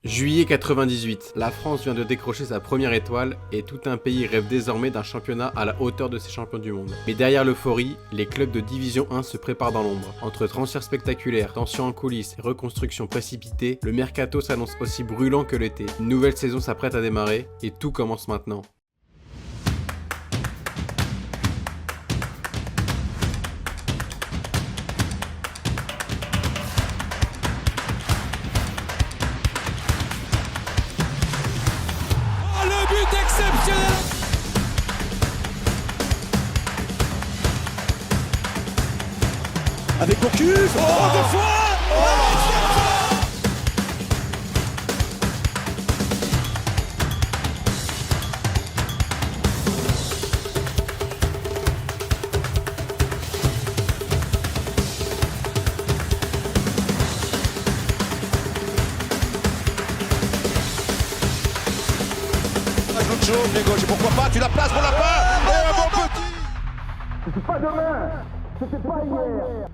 Juillet 98, la France vient de décrocher sa première étoile et tout un pays rêve désormais d'un championnat à la hauteur de ses champions du monde. Mais derrière l'euphorie, les clubs de Division 1 se préparent dans l'ombre. Entre transferts spectaculaires, tensions en coulisses et reconstructions précipitées, le mercato s'annonce aussi brûlant que l'été. Une nouvelle saison s'apprête à démarrer et tout commence maintenant. Exceptionnel. Avec Gourcuff, deux fois. Pied gauche, et pourquoi pas, tu la places pour la fin. Et un bon petit. C'est pas demain, c'était pas hier,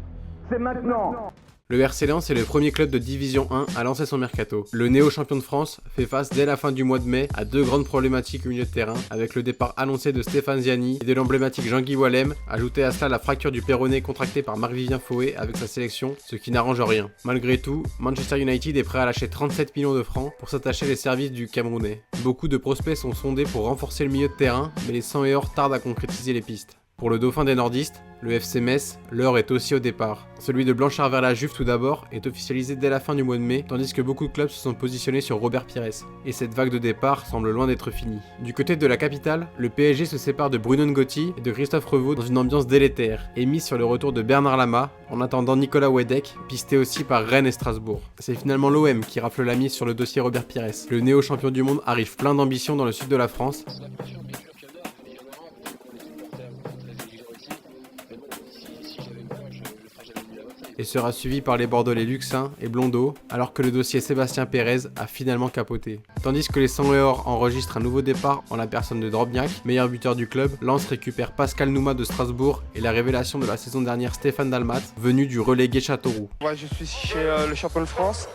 c'est maintenant. Le RC Lens est le premier club de Division 1 à lancer son mercato. Le néo-champion de France fait face dès la fin du mois de mai à deux grandes problématiques au milieu de terrain, avec le départ annoncé de Stéphane Ziani et de l'emblématique Jean-Guy Wallem, ajouté à cela la fracture du péroné contractée par Marc-Vivien Foé avec sa sélection, ce qui n'arrange rien. Malgré tout, Manchester United est prêt à lâcher 37 millions de francs pour s'attacher les services du Camerounais. Beaucoup de prospects sont sondés pour renforcer le milieu de terrain, mais les 100 et or tardent à concrétiser les pistes. Pour le dauphin des nordistes, le FC Metz, l'heure est aussi au départ. Celui de Blanchard vers la Juve tout d'abord est officialisé dès la fin du mois de mai, tandis que beaucoup de clubs se sont positionnés sur Robert Pires. Et cette vague de départ semble loin d'être finie. Du côté de la capitale, le PSG se sépare de Bruno Ngotti et de Christophe Revaux dans une ambiance délétère, et mise sur le retour de Bernard Lama, en attendant Nicolas Wedek, pisté aussi par Rennes et Strasbourg. C'est finalement l'OM qui rafle la mise sur le dossier Robert Pires. Le néo-champion du monde arrive plein d'ambition dans le sud de la France, et sera suivi par les Bordelais Luxin et Blondeau, alors que le dossier Sébastien Pérez a finalement capoté. Tandis que les 100 et or enregistrent un nouveau départ en la personne de Drobniak, meilleur buteur du club, Lens récupère Pascal Nouma de Strasbourg et la révélation de la saison dernière Stéphane Dalmat, venu du relégué Châteauroux. Ouais, je suis chez le champion de France,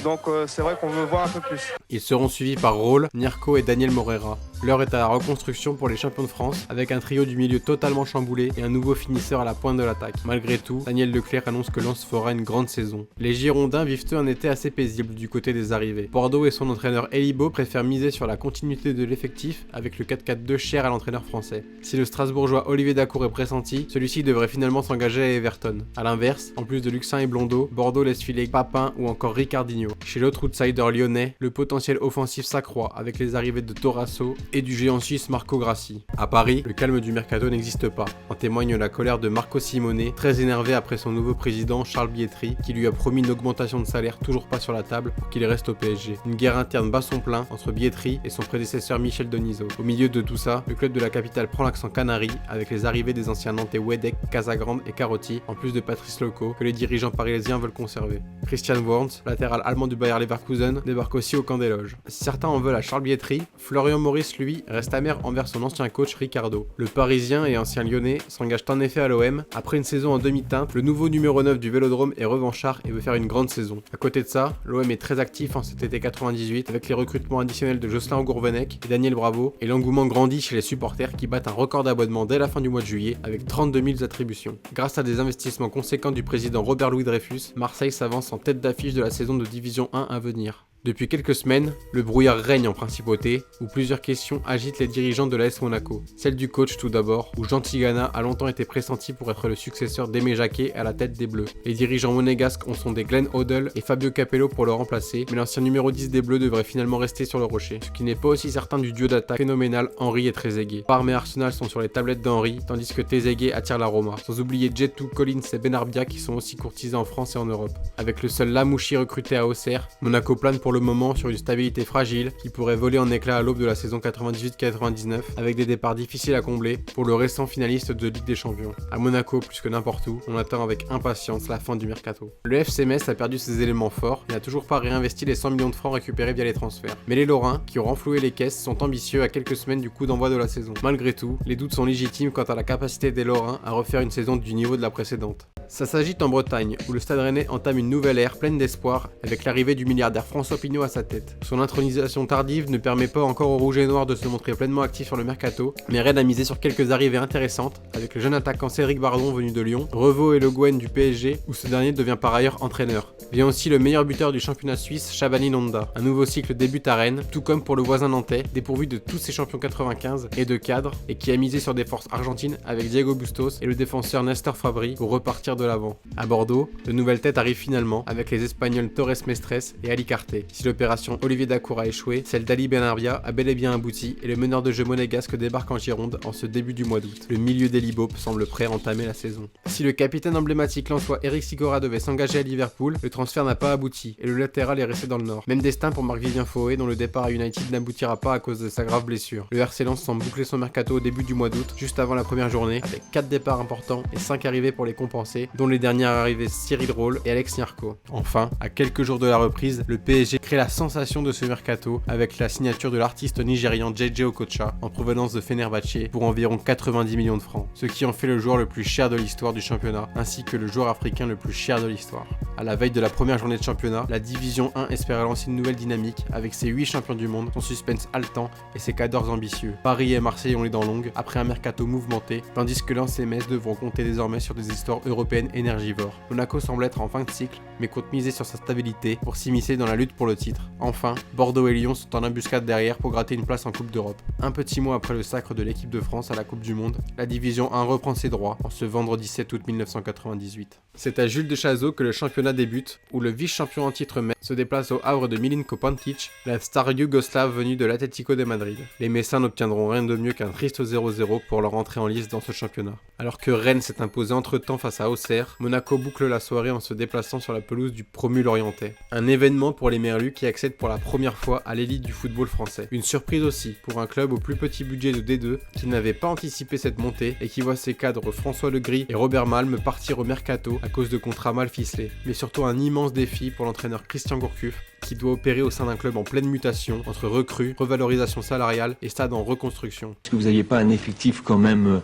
donc c'est vrai qu'on veut voir un peu plus. Ils seront suivis par Raul, Nirko et Daniel Morera. L'heure est à la reconstruction pour les champions de France, avec un trio du milieu totalement chamboulé et un nouveau finisseur à la pointe de l'attaque. Malgré tout, Daniel Leclerc annonce que Lens fera une grande saison. Les Girondins vivent eux un été assez paisible du côté des arrivées. Bordeaux et son entraîneur Elibo préfèrent miser sur la continuité de l'effectif avec le 4-4-2 cher à l'entraîneur français. Si le Strasbourgeois Olivier Dacour est pressenti, celui-ci devrait finalement s'engager à Everton. A l'inverse, en plus de Luxin et Blondeau, Bordeaux laisse filer Papin ou encore Ricardinho. Chez l'autre outsider lyonnais, le potentiel offensif s'accroît avec les arrivées de Torasso et du géant suisse Marco Grassi. À Paris, le calme du mercato n'existe pas. En témoigne la colère de Marco Simone, très énervé après son nouveau président Charles Bietri, qui lui a promis une augmentation de salaire toujours pas sur la table pour qu'il reste au PSG. Une guerre interne bat son plein entre Bietri et son prédécesseur Michel Denisot. Au milieu de tout ça, le club de la capitale prend l'accent Canaries avec les arrivées des anciens nantais Wedek, Casagrande et Carotti, en plus de Patrice Loco, que les dirigeants parisiens veulent conserver. Christian Wurntz, latéral allemand du Bayer Leverkusen, débarque aussi au camp des loges. Si certains en veulent à Charles Bietri, Florian Maurice lui reste amer envers son ancien coach Ricardo. Le Parisien et ancien Lyonnais s'engage en effet à l'OM. Après une saison en demi-teinte, le nouveau numéro 9 du Vélodrome est revanchard et veut faire une grande saison. À côté de ça, l'OM est très actif en cet été 98 avec les recrutements additionnels de Jocelyn Gourvenec et Daniel Bravo, et l'engouement grandit chez les supporters qui battent un record d'abonnements dès la fin du mois de juillet avec 32 000 attributions. Grâce à des investissements conséquents du président Robert-Louis Dreyfus, Marseille s'avance en tête d'affiche de la saison de Division 1 à venir. Depuis quelques semaines, le brouillard règne en principauté, où plusieurs questions agitent les dirigeants de l'AS Monaco. Celle du coach tout d'abord, où Jean Tigana a longtemps été pressenti pour être le successeur d'Aimé Jacquet à la tête des Bleus. Les dirigeants monégasques ont sondé Glenn Hoddle et Fabio Capello pour le remplacer, mais l'ancien numéro 10 des Bleus devrait finalement rester sur le rocher. Ce qui n'est pas aussi certain du duo d'attaque phénoménal Henry et Trezeguet. Parme et Arsenal sont sur les tablettes d'Henry, tandis que Trezeguet attire la Roma. Sans oublier Djetou, Collins et Benarbia qui sont aussi courtisés en France et en Europe. Avec le seul Lamouchi recruté à Auxerre, Monaco plane pour le moment sur une stabilité fragile qui pourrait voler en éclats à l'aube de la saison 98-99 avec des départs difficiles à combler pour le récent finaliste de Ligue des Champions. À Monaco, plus que n'importe où, on attend avec impatience la fin du mercato. Le FC Metz a perdu ses éléments forts et n'a toujours pas réinvesti les 100 millions de francs récupérés via les transferts. Mais les Lorrains, qui ont renfloué les caisses, sont ambitieux à quelques semaines du coup d'envoi de la saison. Malgré tout, les doutes sont légitimes quant à la capacité des Lorrains à refaire une saison du niveau de la précédente. Ça s'agite en Bretagne, où le Stade Rennais entame une nouvelle ère pleine d'espoir, avec l'arrivée du milliardaire François Pinault à sa tête. Son intronisation tardive ne permet pas encore au Rouge et Noir de se montrer pleinement actif sur le mercato, mais Rennes a misé sur quelques arrivées intéressantes, avec le jeune attaquant Cédric Bardon venu de Lyon, Revaux et Le Guen du PSG, où ce dernier devient par ailleurs entraîneur. Vient aussi le meilleur buteur du championnat suisse, Shabani Nonda. Un nouveau cycle débute à Rennes, tout comme pour le voisin nantais, dépourvu de tous ses champions 95 et de cadres, et qui a misé sur des forces argentines avec Diego Bustos et le défenseur Nestor Fabri pour repartir de l'avant. À Bordeaux, de nouvelles têtes arrivent finalement, avec les Espagnols Torres Mestres et Ali Carté. Si l'opération Olivier Dacour a échoué, celle d'Ali Benarbia a bel et bien abouti, et le meneur de jeu monégasque débarque en Gironde en ce début du mois d'août. Le milieu des Libopes semble prêt à entamer la saison. Si le capitaine emblématique lensois Eric Sigora devait s'engager à Liverpool, le transfert n'a pas abouti, et le latéral est resté dans le Nord. Même destin pour Marc-Vivien Foé, dont le départ à United n'aboutira pas à cause de sa grave blessure. Le RC Lens semble boucler son mercato au début du mois d'août, juste avant la première journée, avec 4 départs importants et 5 arrivées pour les compenser, dont les dernières arrivées Cyril Roll et Alex Nyarko. Enfin, à quelques jours de la reprise, le PSG crée la sensation de ce mercato avec la signature de l'artiste nigérian JJ Okocha en provenance de Fenerbahçe pour environ 90 millions de francs, ce qui en fait le joueur le plus cher de l'histoire du championnat, ainsi que le joueur africain le plus cher de l'histoire. À la veille de la première journée de championnat, la Division 1 espère lancer une nouvelle dynamique avec ses 8 champions du monde, son suspense haletant et ses cadors ambitieux. Paris et Marseille ont les dents longues après un mercato mouvementé, tandis que Lens et Metz devront compter désormais sur des histoires européennes énergivores. Monaco semble être en fin de cycle, mais compte miser sur sa stabilité pour s'immiscer dans la lutte pour le titre. Enfin, Bordeaux et Lyon sont en embuscade derrière pour gratter une place en Coupe d'Europe. Un petit mois après le sacre de l'équipe de France à la Coupe du Monde, la Division 1 reprend ses droits en ce vendredi 7 août 1998. C'est à Jules de Chazot que le championnat débute, où le vice-champion en titre Metz se déplace au havre de Milinko Pantic, la star yougoslave venue de l'Atlético de Madrid. Les Messins n'obtiendront rien de mieux qu'un triste 0-0 pour leur entrée en lice dans ce championnat. Alors que Rennes s'est imposé entre-temps face à Auxerre, Monaco boucle la soirée en se déplaçant sur la pelouse du promu Lorientais. Un événement pour les Merlus qui accèdent pour la première fois à l'élite du football français. Une surprise aussi pour un club au plus petit budget de D2 qui n'avait pas anticipé cette montée et qui voit ses cadres François Legris et Robert Malm partir au mercato à cause de contrats mal ficelés. Mais surtout un immense défi pour l'entraîneur Christian Gourcuff qui doit opérer au sein d'un club en pleine mutation entre recrues, revalorisation salariale et stade en reconstruction. Est-ce que vous n'aviez pas un effectif quand même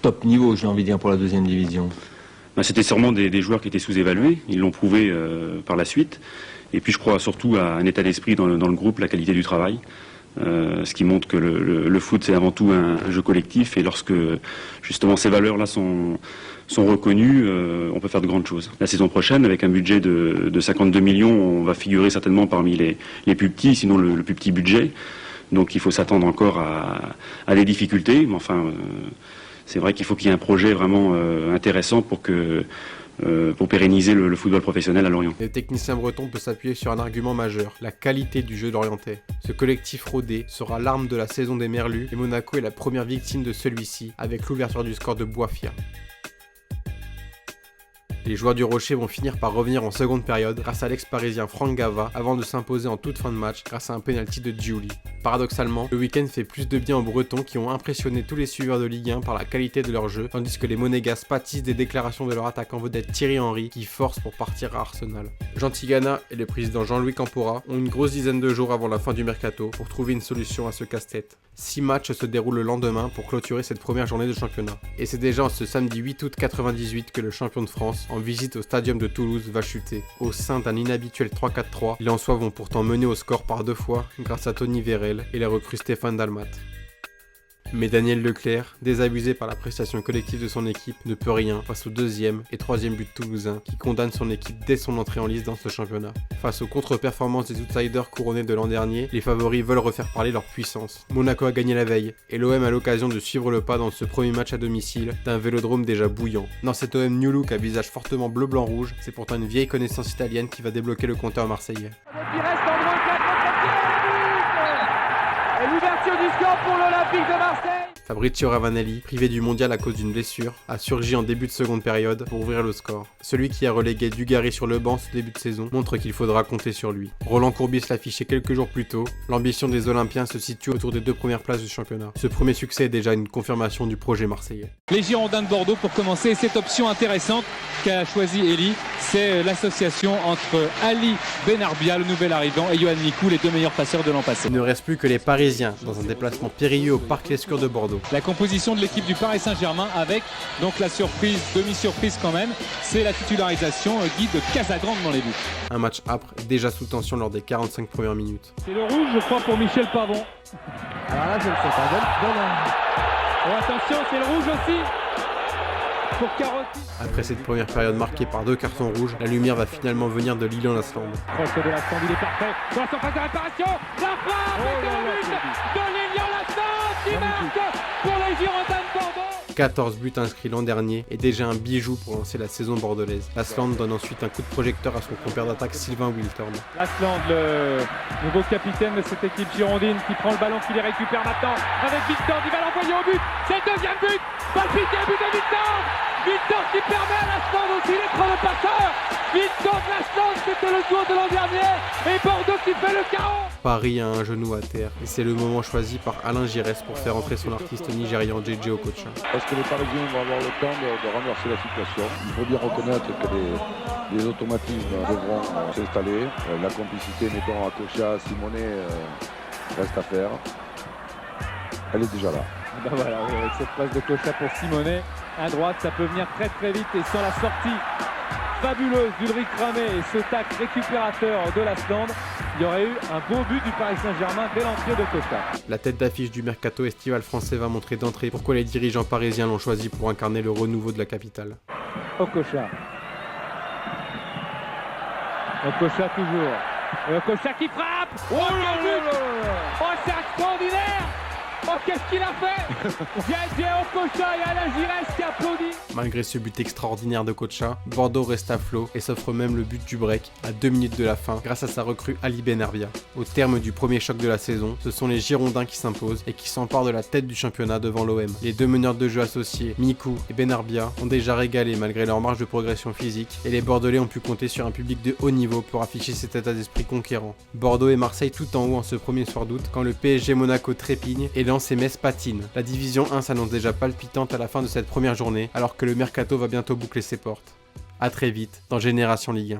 top niveau, j'ai envie de dire, pour la deuxième division? C'était sûrement des joueurs qui étaient sous-évalués, ils l'ont prouvé par la suite. Et puis je crois surtout à un état d'esprit dans le groupe, la qualité du travail. Ce qui montre que le foot c'est avant tout un jeu collectif, et lorsque justement ces valeurs-là sont reconnues, on peut faire de grandes choses. La saison prochaine, avec un budget de 52 millions, on va figurer certainement parmi les plus petits, sinon le plus petit budget. Donc il faut s'attendre encore à des difficultés, mais enfin c'est vrai qu'il faut qu'il y ait un projet vraiment intéressant pour pérenniser le football professionnel à Lorient. Le technicien breton peut s'appuyer sur un argument majeur, la qualité du jeu lorientais. Ce collectif rodé sera l'arme de la saison des Merlus, et Monaco est la première victime de celui-ci, avec l'ouverture du score de Boifia. Les joueurs du Rocher vont finir par revenir en seconde période grâce à l'ex-parisien Franck Gava avant de s'imposer en toute fin de match grâce à un penalty de Giuli. Paradoxalement, le week-end fait plus de bien aux Bretons qui ont impressionné tous les suiveurs de Ligue 1 par la qualité de leur jeu, tandis que les Monégasques pâtissent des déclarations de leur attaquant vedette Thierry Henry qui force pour partir à Arsenal. Jean Tigana et le président Jean-Louis Campora ont une grosse dizaine de jours avant la fin du mercato pour trouver une solution à ce casse-tête. 6 matchs se déroulent le lendemain pour clôturer cette première journée de championnat. Et c'est déjà ce samedi 8 août 98 que le champion de France, en visite au stadium de Toulouse, va chuter. Au sein d'un inhabituel 3-4-3, les Lensois vont pourtant mener au score par 2 fois grâce à Tony Vérel et la recrue Stéphane Dalmat. Mais Daniel Leclerc, désabusé par la prestation collective de son équipe, ne peut rien face au deuxième et troisième but toulousain qui condamne son équipe dès son entrée en lice dans ce championnat. Face aux contre-performances des outsiders couronnés de l'an dernier, les favoris veulent refaire parler leur puissance. Monaco a gagné la veille et l'OM a l'occasion de suivre le pas dans ce premier match à domicile d'un Vélodrome déjà bouillant. Dans cet OM New Look à visage fortement bleu-blanc-rouge, c'est pourtant une vieille connaissance italienne qui va débloquer le compteur marseillais. Et l'ouverture du score pour l'Olympique de Marseille. Fabrizio Ravanelli, privé du mondial à cause d'une blessure, a surgi en début de seconde période pour ouvrir le score. Celui qui a relégué Dugarry sur le banc ce début de saison montre qu'il faudra compter sur lui. Roland Courbis l'affichait quelques jours plus tôt, l'ambition des Olympiens se situe autour des 2 premières places du championnat. Ce premier succès est déjà une confirmation du projet marseillais. Les Girondins de Bordeaux pour commencer, cette option intéressante qu'a choisi Elie, c'est l'association entre Ali Benarbia, le nouvel arrivant, et Yoann Mikou, les 2 meilleurs passeurs de l'an passé. Il ne reste plus que les Parisiens dans un déplacement périlleux au Parc Lescure de Bordeaux. La composition de l'équipe du Paris Saint-Germain avec donc la surprise, demi-surprise quand même, c'est la titularisation Guy de Casagrande dans les buts. Un match âpre, déjà sous tension lors des 45 premières minutes. C'est le rouge, je crois, pour Michel Pavon. Alors là, je ne sais pas. Oh, attention, c'est le rouge aussi pour Carotti. Après cette première période marquée par 2 cartons rouges, la lumière va finalement venir de Lilian Lasland. Proche de Lasland, il est parfait. Dans la surface de réparation, la frappe et le but de Lilian Lasland qui marque pour les Girondins de Bordeaux. 14 buts inscrits l'an dernier et déjà un bijou pour lancer la saison bordelaise. Lasland donne ensuite un coup de projecteur à son compère d'attaque Sylvain Wiltord. Lasland, le nouveau capitaine de cette équipe girondine qui prend le ballon, qui les récupère maintenant avec Wiltord, il va l'envoyer au but. C'est le deuxième but. Palpité, but de Wiltord. Wiltord qui permet à Lasland aussi d'être le passeur. Wiltord, Lasland, c'était le joueur de l'an dernier et Bordeaux qui fait le chaos. Paris a un genou à terre et c'est le moment choisi par Alain Giresse pour faire entrer son artiste nigérian JJ Okocha. Est-ce que les Parisiens vont avoir le temps de renverser la situation? Il faut bien reconnaître que les automatismes devront s'installer. La complicité, mettons, à Kocha, Simonet, reste à faire. Elle est déjà là. Ben voilà, avec cette passe de Kocha pour Simonet, à droite, ça peut venir très très vite et sans la sortie fabuleuse d'Ulrich Ramé et ce tac récupérateur de Lasland, il y aurait eu un beau but du Paris Saint-Germain dès l'entrée de Kocha. La tête d'affiche du mercato estival français va montrer d'entrée pourquoi les dirigeants parisiens l'ont choisi pour incarner le renouveau de la capitale. Okocha. Okocha toujours. Et Okocha qui frappe. Oh, quel but! Oh, c'est extraordinaire! Oh, qu'est-ce qu'il a fait? JJ Okocha et Alain Giresse qui applaudit. Malgré ce but extraordinaire de Kocha, Bordeaux reste à flot et s'offre même le but du break à 2 minutes de la fin grâce à sa recrue Ali Benarbia. Au terme du premier choc de la saison, ce sont les Girondins qui s'imposent et qui s'emparent de la tête du championnat devant l'OM. Les deux meneurs de jeu associés, Mikou et Benarbia, ont déjà régalé malgré leur marge de progression physique et les Bordelais ont pu compter sur un public de haut niveau pour afficher cet état d'esprit conquérant. Bordeaux et Marseille tout en haut en ce premier soir d'août quand le PSG Monaco trépigne et Lens et Metz patinent. La division 1 s'annonce déjà palpitante à la fin de cette première journée alors que le mercato va bientôt boucler ses portes. A très vite dans Génération Ligue 1.